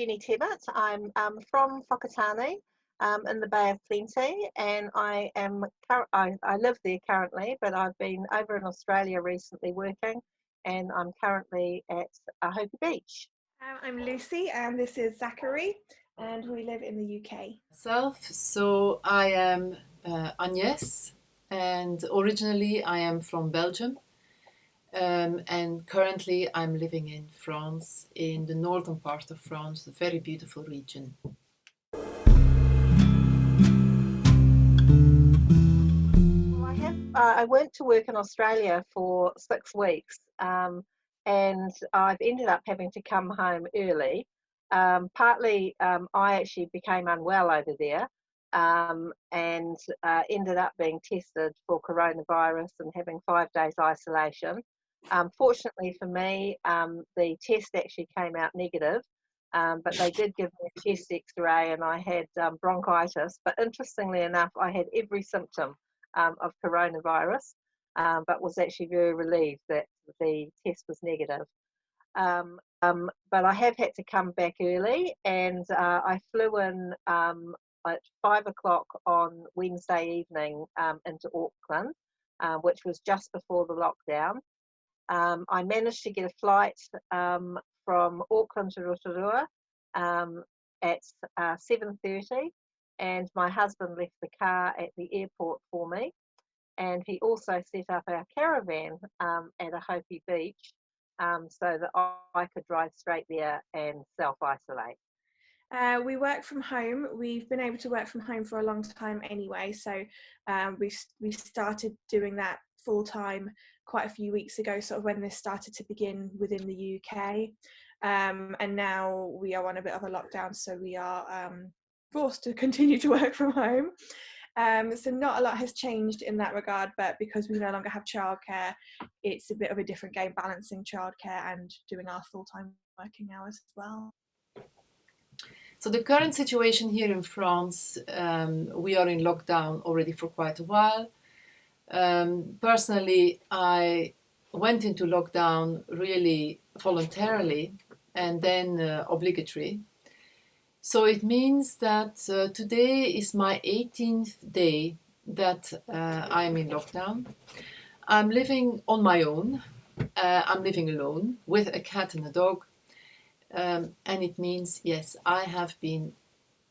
Jenny Tebbit. I'm from Whakatane in the Bay of Plenty, and I live there currently, but I've been over in Australia recently working, and I'm currently at Hopi Beach. I'm Lucy, and this is Zachary, and we live in the UK. So I am Agnès, and originally I am from Belgium, and currently I'm living in France, in the northern part of France, a very beautiful region. I went to work in Australia for 6 weeks, and I've ended up having to come home early. Partly, I actually became unwell over there, and ended up being tested for coronavirus and having 5 days isolation. Fortunately for me, the test actually came out negative, but they did give me a chest X-ray, and I had bronchitis. But interestingly enough, I had every symptom of coronavirus, but was actually very relieved that the test was negative. But I have had to come back early, and I flew in at 5 o'clock on Wednesday evening into Auckland, which was just before the lockdown. I managed to get a flight from Auckland to Rotorua at 7:30, and my husband left the car at the airport for me, and he also set up our caravan at a Hopi Beach, so that I could drive straight there and self-isolate. We work from home. We've been able to work from home for a long time anyway, so we started doing that full time quite a few weeks ago, sort of when this started to begin within the UK, and now we are on a bit of a lockdown, so we are forced to continue to work from home. So not a lot has changed in that regard, but because we no longer have childcare, it's a bit of a different game balancing childcare and doing our full-time working hours as well. So the current situation here in France, we are in lockdown already for quite a while. Personally, I went into lockdown really voluntarily and then obligatory. So it means that today is my 18th day that I'm in lockdown. I'm living on my own. I'm living alone with a cat and a dog. And it means, yes, I have been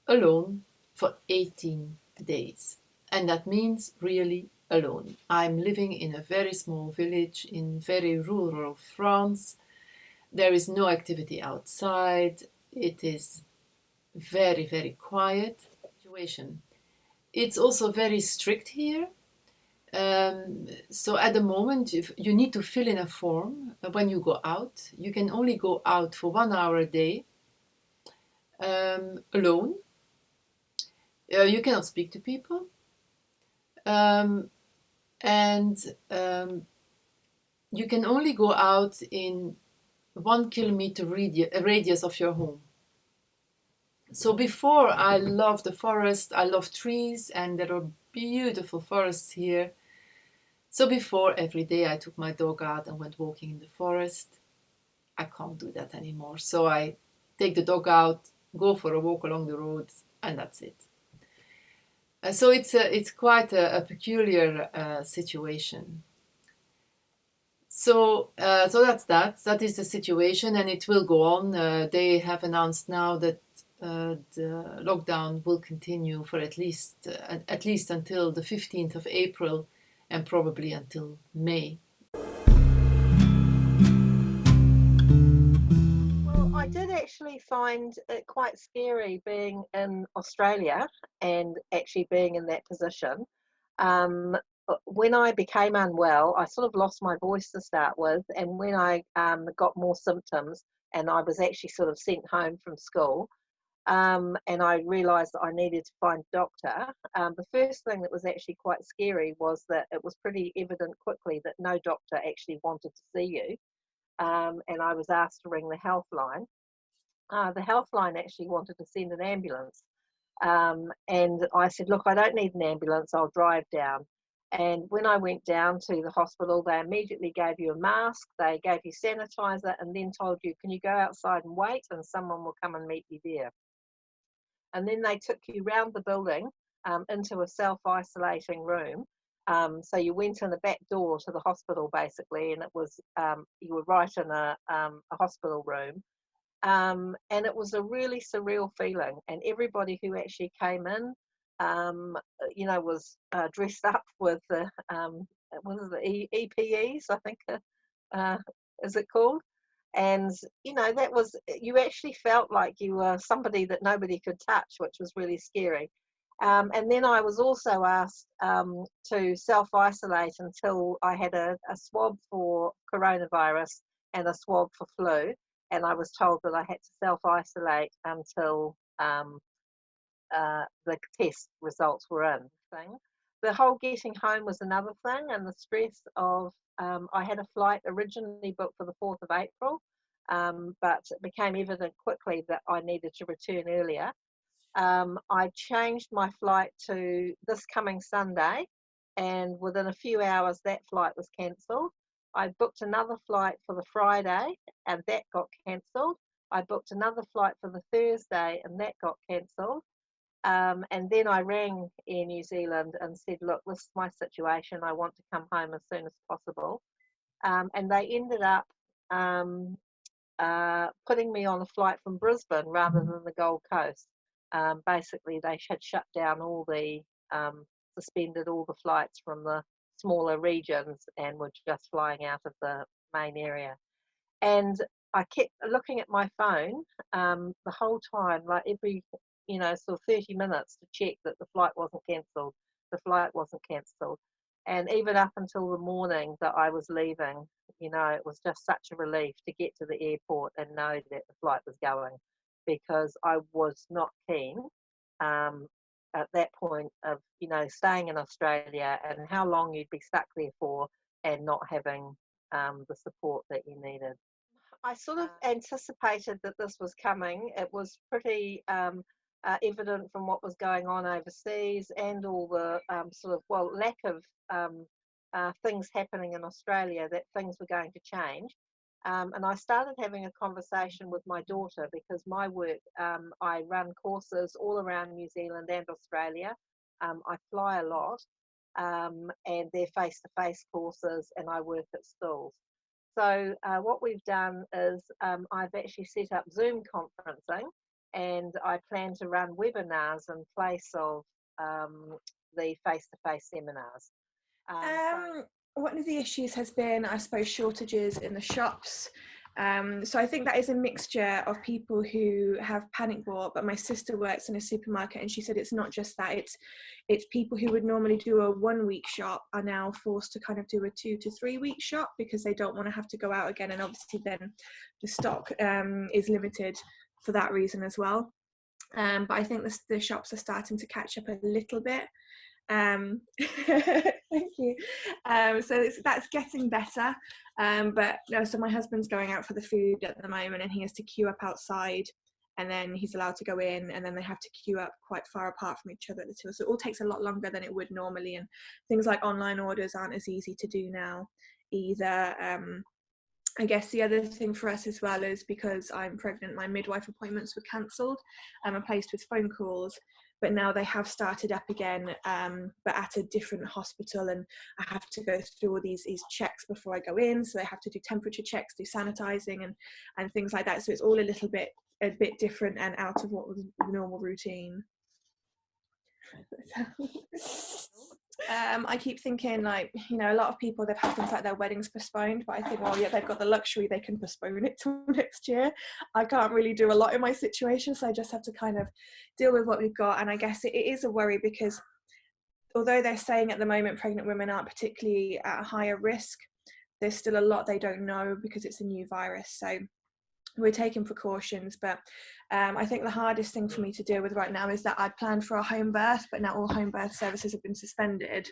alone for 18 days. And that means really alone. I'm living in a very small village in very rural France. There is no activity outside. It is very, very quiet situation. It's also very strict here. So at the moment, if you need to fill in a form when you go out. You can only go out for 1 hour a day alone. You cannot speak to people. And you can only go out in 1 kilometer radius of your home. So before, I loved the forest, I love trees, and there are beautiful forests here. So before, every day I took my dog out and went walking in the forest. I can't do that anymore. So I take the dog out, go for a walk along the roads, and that's it. So it's quite a peculiar situation. So that's that. That is the situation, and it will go on. They have announced now that the lockdown will continue for at least until the 15th of April, and probably until May. Well, I did actually find it quite scary being in Australia and actually being in that position. When I became unwell, I sort of lost my voice to start with, and when I got more symptoms, and I was actually sort of sent home from school, and I realised that I needed to find a doctor. The first thing that was actually quite scary was that it was pretty evident quickly that no doctor actually wanted to see you, and I was asked to ring the health line. The health line actually wanted to send an ambulance, and I said, look, I don't need an ambulance, I'll drive down. And when I went down to the hospital, they immediately gave you a mask, they gave you sanitizer, and then told you, can you go outside and wait, and someone will come and meet you there. And then they took you round the building into a self-isolating room. So you went in the back door to the hospital, basically, and it was, you were right in a hospital room. And it was a really surreal feeling. And everybody who actually came in, was dressed up with the, what is it, EPEs, I think, is it called? And, that was, you actually felt like you were somebody that nobody could touch, which was really scary. And then I was also asked to self-isolate until I had a swab for coronavirus and a swab for flu. And I was told that I had to self-isolate until the test results were in. The whole getting home was another thing, and the stress of, I had a flight originally booked for the 4th of April, but it became evident quickly that I needed to return earlier. I changed my flight to this coming Sunday, and within a few hours that flight was cancelled. I booked another flight for the Friday, and that got cancelled. I booked another flight for the Thursday, and that got cancelled. And then I rang Air New Zealand and said, look, this is my situation. I want to come home as soon as possible. And they ended up putting me on a flight from Brisbane rather than the Gold Coast. Basically, they had shut down all the, suspended all the flights from the smaller regions and were just flying out of the main area. And I kept looking at my phone the whole time, like every, sort of 30 minutes to check that the flight wasn't cancelled. The flight wasn't cancelled. And even up until the morning that I was leaving, it was just such a relief to get to the airport and know that the flight was going, because I was not keen at that point of, staying in Australia and how long you'd be stuck there for and not having the support that you needed. I sort of anticipated that this was coming. It was pretty evident from what was going on overseas and all the lack of things happening in Australia, that things were going to change. And I started having a conversation with my daughter, because my work, I run courses all around New Zealand and Australia. I fly a lot, and they're face-to-face courses, and I work at schools. So what we've done is I've actually set up Zoom conferencing, and I plan to run webinars in place of the face-to-face seminars. One of the issues has been, I suppose, shortages in the shops. So I think that is a mixture of people who have panic bought, but my sister works in a supermarket and she said it's not just that, it's people who would normally do a 1 week shop are now forced to kind of do a 2 to 3 week shop because they don't want to have to go out again, and obviously then the stock is limited for that reason as well. But I think the shops are starting to catch up a little bit. Thank you. So that's getting better, but no, so my husband's going out for the food at the moment, and he has to queue up outside, and then he's allowed to go in, and then they have to queue up quite far apart from each other, the two. So it all takes a lot longer than it would normally, and things like online orders aren't as easy to do now either. I guess the other thing for us as well is because I'm pregnant, my midwife appointments were cancelled and replaced with phone calls. But now they have started up again, but at a different hospital, and I have to go through all these checks before I go in. So they have to do temperature checks, do sanitizing, and things like that. So it's all a bit different and out of what was the normal routine. I keep thinking, like, a lot of people, they've had things like their weddings postponed, but I think, well, yeah, they've got the luxury, they can postpone it till next year. I can't really do a lot in my situation, so I just have to kind of deal with what we've got. And I guess it is a worry, because although they're saying at the moment pregnant women aren't particularly at a higher risk, there's still a lot they don't know because it's a new virus. So we're taking precautions, but I think the hardest thing for me to deal with right now is that I planned for a home birth, but now all home birth services have been suspended.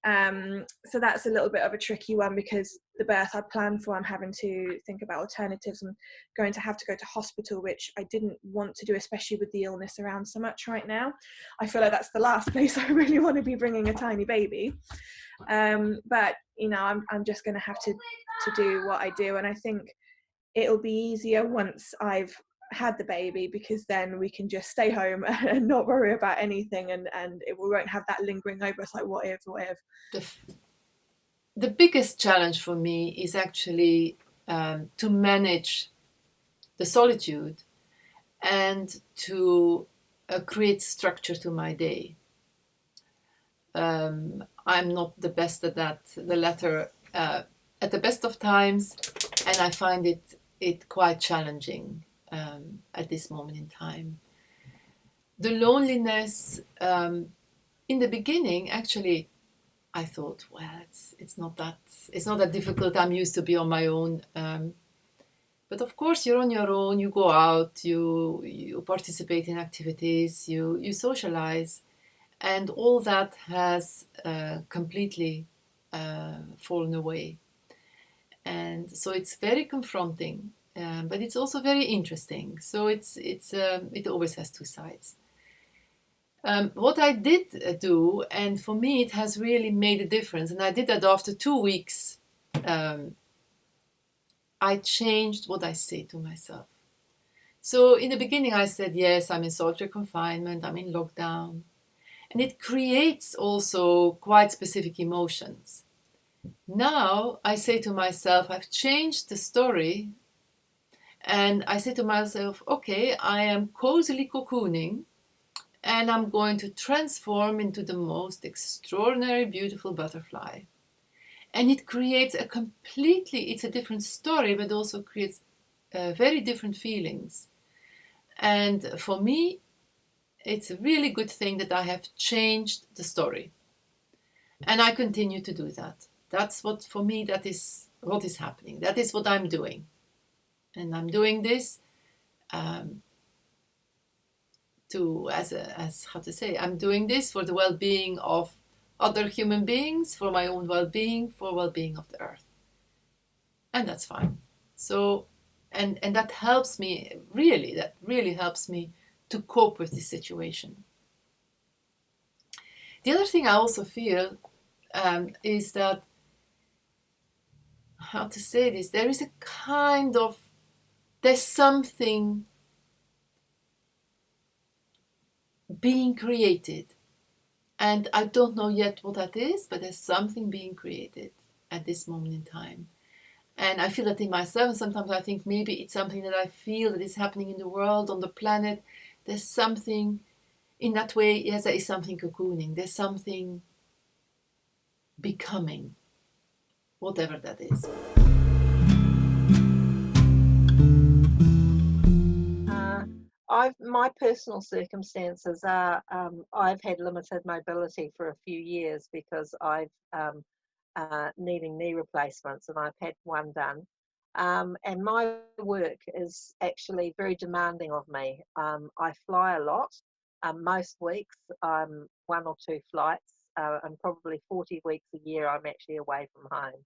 So that's a little bit of a tricky one, because the birth I planned for, I'm having to think about alternatives. I'm going to have to go to hospital, which I didn't want to do, especially with the illness around so much right now. I feel like that's the last place I really want to be bringing a tiny baby. But I'm just going to have to do what I do, and I think it'll be easier once I've had the baby, because then we can just stay home and not worry about anything, and we won't have that lingering over us, like what if. The biggest challenge for me is actually to manage the solitude and to create structure to my day. I'm not the best at that, the latter, at the best of times, and I find it quite challenging at this moment in time. The loneliness, in the beginning, actually, I thought, well, it's not that difficult. I'm used to be on my own. But of course, you're on your own. You go out, you participate in activities, you socialize, and all that has completely fallen away. And so it's very confronting, but it's also very interesting. So it always has two sides. What I did do, and for me it has really made a difference, and I did that after 2 weeks, I changed what I say to myself. So in the beginning I said, yes, I'm in solitary confinement, I'm in lockdown. And it creates also quite specific emotions. Now I say to myself, I've changed the story, and I say to myself, okay, I am cozily cocooning, and I'm going to transform into the most extraordinary, beautiful butterfly. And it creates it's a different story, but also creates very different feelings. And for me, it's a really good thing that I have changed the story. And I continue to do that. That's what, for me, that is what is happening. That is what I'm doing. And I'm doing this I'm doing this for the well-being of other human beings, for my own well-being, for well-being of the earth. And that's fine. So, and that helps me, that really helps me to cope with this situation. The other thing I also feel is that, how to say this, there's something being created. And I don't know yet what that is, but there's something being created at this moment in time. And I feel that in myself, and sometimes I think maybe it's something that I feel that is happening in the world, on the planet. There's something, in that way, yes, there is something cocooning. There's something becoming, whatever that is. My personal circumstances are I've had limited mobility for a few years because I've needing knee replacements, and I've had one done. And my work is actually very demanding of me. I fly a lot. Most weeks, 1 or 2 flights, and probably 40 weeks a year I'm actually away from home.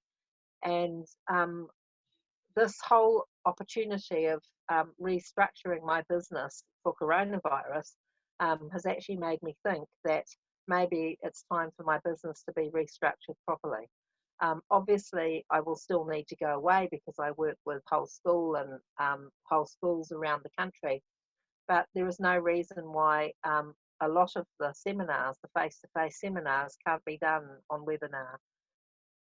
And this whole opportunity of restructuring my business for coronavirus has actually made me think that maybe it's time for my business to be restructured properly. Obviously, I will still need to go away because I work with whole school and whole schools around the country, but there is no reason why a lot of the seminars, the face-to-face seminars, can't be done on webinar.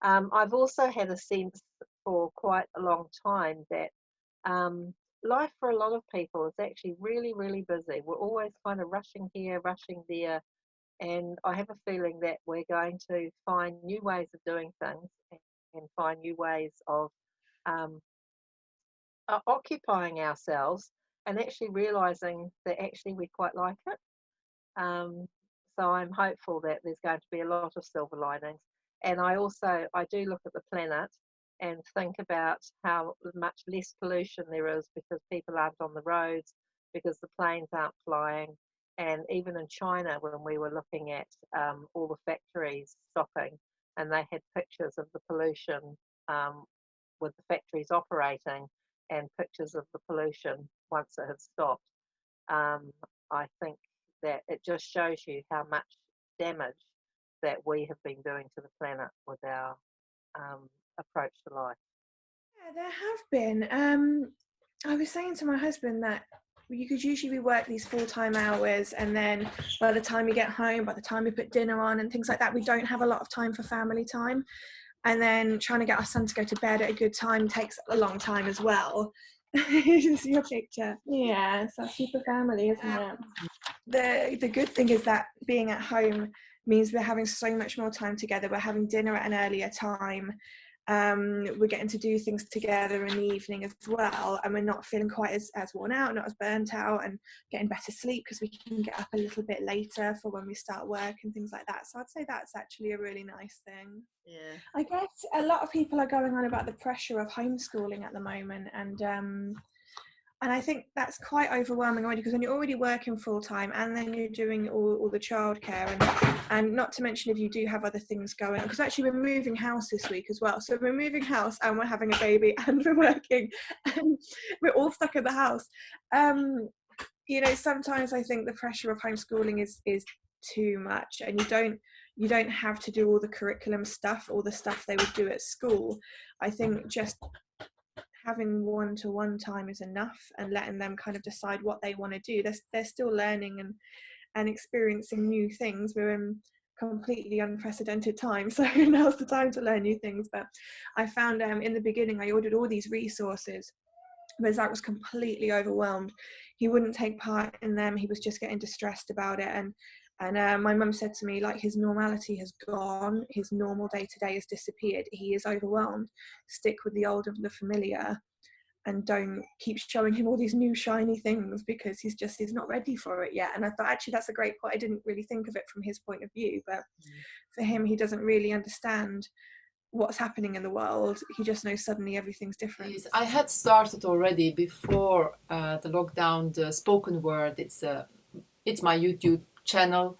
I've also had a sense for quite a long time that life for a lot of people is actually really, really busy. We're always kind of rushing here, rushing there, and I have a feeling that we're going to find new ways of doing things and find new ways of occupying ourselves, and actually realizing that actually we quite like it. So I'm hopeful that there's going to be a lot of silver linings. And I do look at the planet and think about how much less pollution there is because people aren't on the roads, because the planes aren't flying. And even in China, when we were looking at all the factories stopping, and they had pictures of the pollution with the factories operating and pictures of the pollution once it had stopped. I think that it just shows you how much damage that we have been doing to the planet with our approach to life. Yeah, there have been. I was saying to my husband that you could usually work these full-time hours, and then by the time you get home, by the time we put dinner on and things like that, we don't have a lot of time for family time. And then trying to get our son to go to bed at a good time takes a long time as well. Here's your picture. Yeah, it's our super family, isn't it? The good thing is that being at home means we're having so much more time together. We're having dinner at an earlier time. We're getting to do things together in the evening as well, and we're not feeling quite as worn out, not as burnt out, and getting better sleep because we can get up a little bit later for when we start work and things like that. So I'd say that's actually a really nice thing. Yeah. I guess a lot of people are going on about the pressure of homeschooling at the moment, and I think that's quite overwhelming already, because when you're already working full time and then you're doing all the childcare, and not to mention if you do have other things going on, because actually we're moving house this week as well. So we're moving house and we're having a baby and we're working and we're all stuck in the house. You know, sometimes I think the pressure of homeschooling is too much, and you don't have to do all the curriculum stuff, all the stuff they would do at school. I think just having one-to-one time is enough, and letting them kind of decide what they want to do. They're still learning and experiencing new things. We're in completely unprecedented times, so now's the time to learn new things. But I found in the beginning I ordered all these resources, but Zach was completely overwhelmed. He wouldn't take part in them. He was just getting distressed about it. And my mum said to me, like, his normality has gone. His normal day-to-day has disappeared. He is overwhelmed. Stick with the old and the familiar, and don't keep showing him all these new shiny things, because he's not ready for it yet. And I thought, actually, that's a great point. I didn't really think of it from his point of view, but for him, he doesn't really understand what's happening in the world. He just knows suddenly everything's different. Yes, I had started already before the lockdown, the spoken word. It's my YouTube channel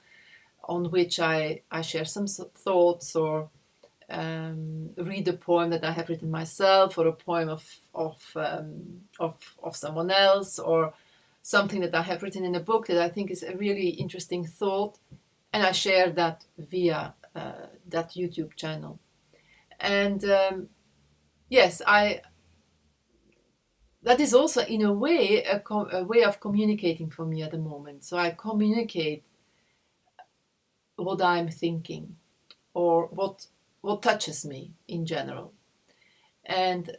on which I share some thoughts, or read a poem that I have written myself, or a poem of someone else, or something that I have written in a book that I think is a really interesting thought, and I share that via that YouTube channel. And yes, that is also in a way a way of communicating for me at the moment. So I communicate what I'm thinking, or what touches me in general, and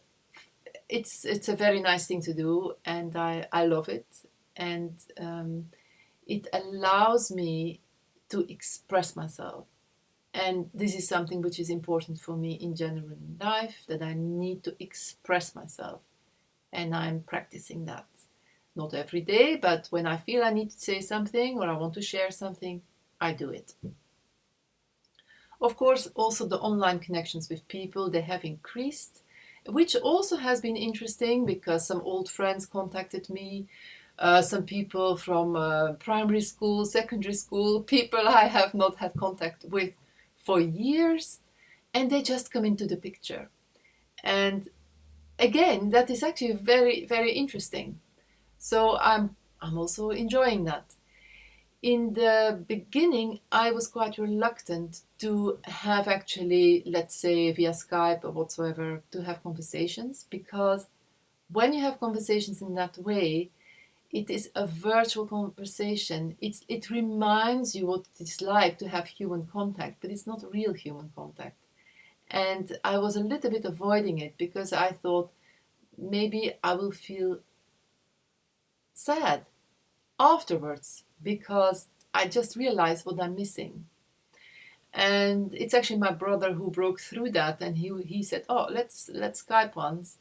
it's a very nice thing to do, and I love it, and it allows me to express myself. And this is something which is important for me in general in life, that I need to express myself, and I'm practicing that. Not every day, but when I feel I need to say something or I want to share something, I do it. Of course, also the online connections with people, they have increased, which also has been interesting, because some old friends contacted me, some people from primary school, secondary school, people I have not had contact with for years, and they just come into the picture. And again, that is actually very, very interesting. So I'm also enjoying that. In the beginning, I was quite reluctant to have, actually, let's say via Skype or whatsoever, to have conversations, because when you have conversations in that way, it is a virtual conversation. It reminds you what it's like to have human contact, but it's not real human contact. And I was a little bit avoiding it, because I thought maybe I will feel sad afterwards, because I just realized what I'm missing. And it's actually my brother who broke through that, and he said, "Oh, let's Skype once."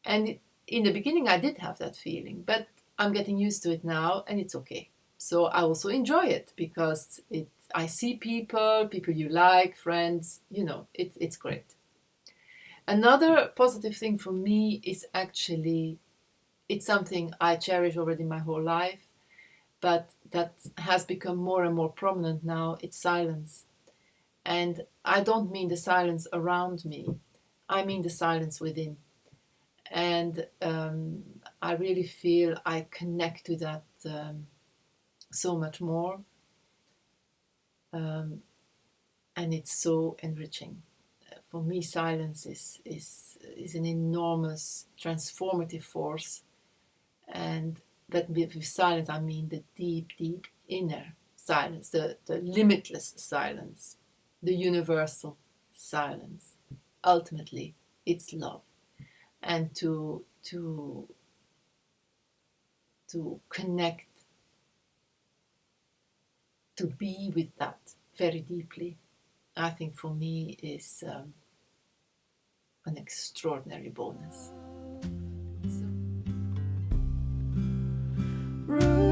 And in the beginning, I did have that feeling, but I'm getting used to it now, and it's okay. So I also enjoy it, because I see people you like, friends, it's great. Another positive thing for me is actually, it's something I cherish already my whole life, but that has become more and more prominent now. It's silence. And I don't mean the silence around me, I mean the silence within. And I really feel I connect to that so much more. And it's so enriching. For me, silence is an enormous transformative force. And that with silence, I mean the deep, deep inner silence, the limitless silence, the universal silence. Ultimately, it's love. And to connect, to be with that very deeply, I think for me is an extraordinary bonus. So.